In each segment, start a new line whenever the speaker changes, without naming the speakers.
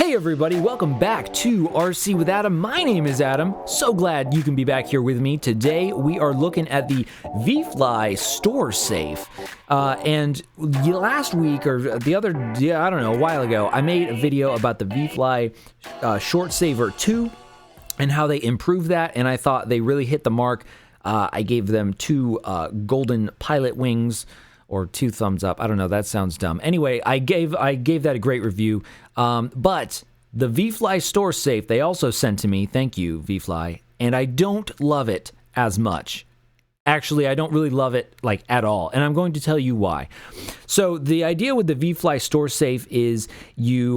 Hey everybody, welcome back to RC with Adam. My name is Adam. So glad you can be back here with me. Today we are looking at the ViFly StoreSafe. And last week, or the other, I don't know, a while ago, I made a video about the ViFly Short Saver 2 and how they improved that, and I thought they really hit the mark. I gave them 2 golden pilot wings, or 2 thumbs up. I don't know, that sounds dumb. Anyway, I gave that a great review. But the ViFly StoreSafe, they also sent to me, thank you, ViFly, and I don't love it as much. Actually, I don't really love it, like, at all, and I'm going to tell you why. So, the idea with the ViFly StoreSafe is you,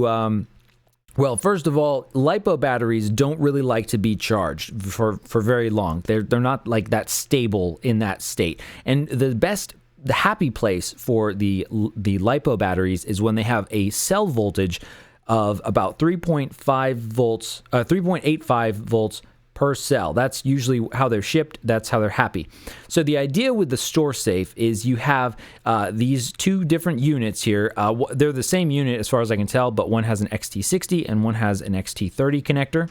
well, first of all, LiPo batteries don't really like to be charged for very long. They're not, like, that stable in that state. And the happy place for the LiPo batteries is when they have a cell voltage of about 3.85 volts per cell. That's usually how they're shipped. That's how they're happy. So the idea with the StoreSafe is you have these 2 different units here. They're the same unit as far as I can tell, but one has an XT60 and one has an XT30 connector.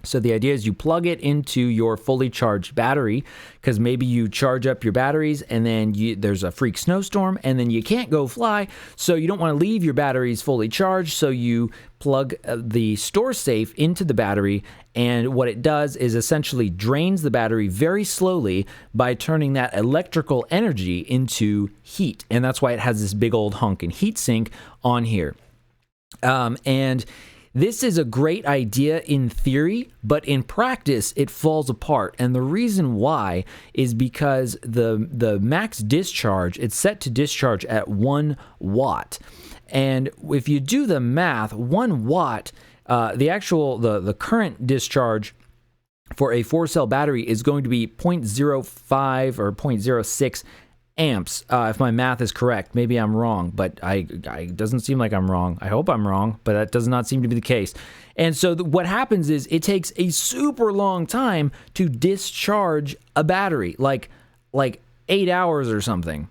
So the idea is you plug it into your fully charged battery, because maybe you charge up your batteries and then there's a freak snowstorm and then you can't go fly, so you don't want to leave your batteries fully charged, so you plug the StoreSafe into the battery, and what it does is essentially drains the battery very slowly by turning that electrical energy into heat, and that's why it has this big old honkin' heat sink on here. And this is a great idea in theory, but in practice, it falls apart. And the reason why is because the max discharge, it's set to discharge at 1 watt. And if you do the math, 1 watt, the current discharge for a 4-cell battery is going to be 0.05 or 0.06 amps, if my math is correct. Maybe I'm wrong, but it doesn't seem like I'm wrong. I hope I'm wrong, but that does not seem to be the case. And so what happens is it takes a super long time to discharge a battery, like 8 hours or something.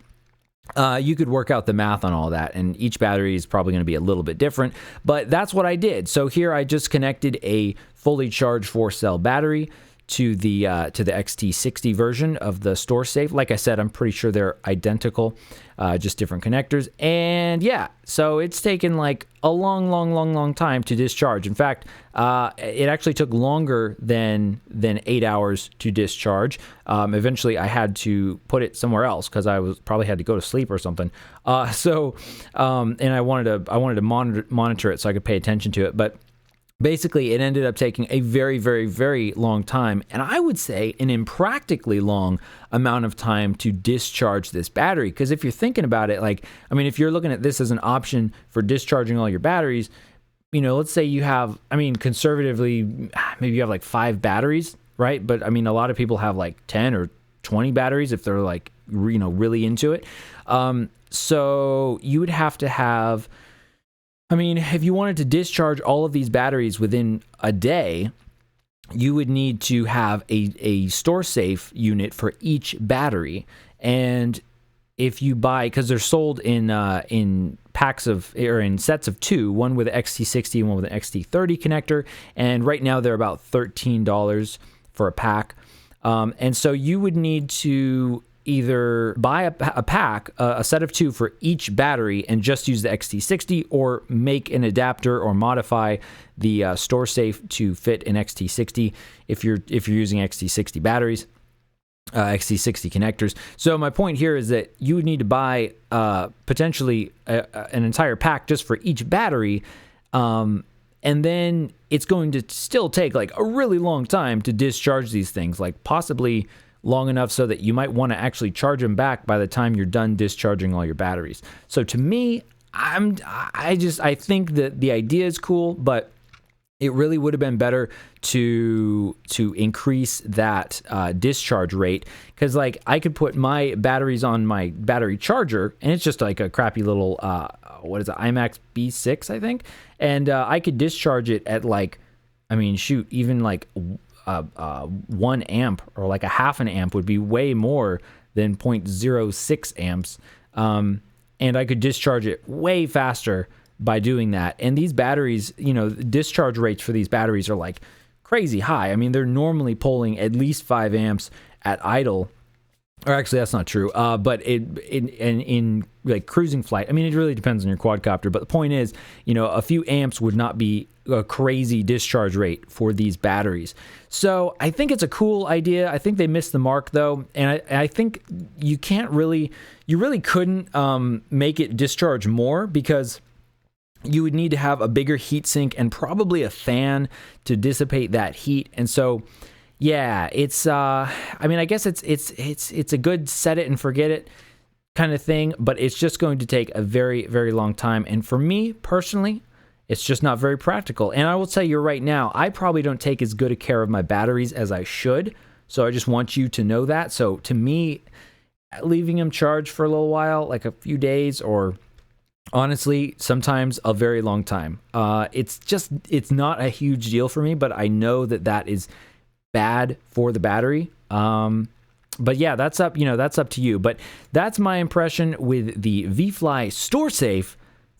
You could work out the math on all that, and each battery is probably going to be a little bit different, but that's what I did. So here I just connected a fully charged 4-cell battery to the XT60 version of the StoreSafe. Like I said, I'm pretty sure they're identical, just different connectors. And yeah, so it's taken like a long time to discharge. In fact, it actually took longer than 8 hours to discharge. Eventually, I had to put it somewhere else because I probably had to go to sleep or something. And I wanted to monitor it so I could pay attention to it, but basically, it ended up taking a very long time, and I would say an impractically long amount of time to discharge this battery. Because if you're thinking about it, if you're looking at this as an option for discharging all your batteries, let's say you have, conservatively, maybe you have like 5 batteries, right? But a lot of people have like 10 or 20 batteries if they're like, really into it. So you would have to have, if you wanted to discharge all of these batteries within a day, you would need to have a StoreSafe unit for each battery. And if you buy, because they're sold in packs or in sets of 2, one with an XT60 and one with an XT30 connector, and right now they're about $13 for a pack. And so you would need to either buy a pack, a set of 2 for each battery, and just use the XT60, or make an adapter or modify the StoreSafe to fit an XT60 if you're using XT60 batteries, XT60 connectors. So my point here is that you would need to buy potentially an entire pack just for each battery, and then it's going to still take like a really long time to discharge these things, like possibly long enough so that you might want to actually charge them back by the time you're done discharging all your batteries. So to me, I think that the idea is cool, but it really would have been better to increase that discharge rate, because like I could put my batteries on my battery charger, and it's just like a crappy little IMAX B6, I think, and I could discharge it at like, even like 1 amp or like a half an amp would be way more than 0.06 amps. And I could discharge it way faster by doing that. And these batteries, you know, discharge rates for these batteries are like crazy high. I mean, they're normally pulling at least 5 amps at idle. Or actually, that's not true. But in like cruising flight, I mean, it really depends on your quadcopter. But the point is, you know, a few amps would not be a crazy discharge rate for these batteries. So I think it's a cool idea. I think they missed the mark though, and I think you really couldn't make it discharge more, because you would need to have a bigger heat sink and probably a fan to dissipate that heat. And so, yeah, it's I mean, I guess it's a good set it and forget it kind of thing, but it's just going to take a very, very long time. And for me personally, it's just not very practical. And I will tell you right now, I probably don't take as good a care of my batteries as I should. So I just want you to know that. So to me, leaving them charged for a little while, like a few days, or honestly, sometimes a very long time, it's not a huge deal for me, but I know that is bad for the battery. But yeah, that's up to you. But that's my impression with the ViFly StoreSafe.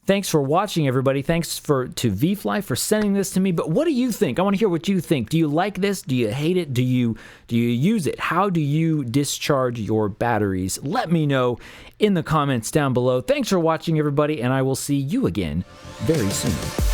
Thanks for watching, everybody. Thanks to ViFly for sending this to me. But what do you think? I want to hear what you think. Do you like this? Do you hate it? Do you use it? How do you discharge your batteries? Let me know in the comments down below. Thanks for watching, everybody, and I will see you again very soon.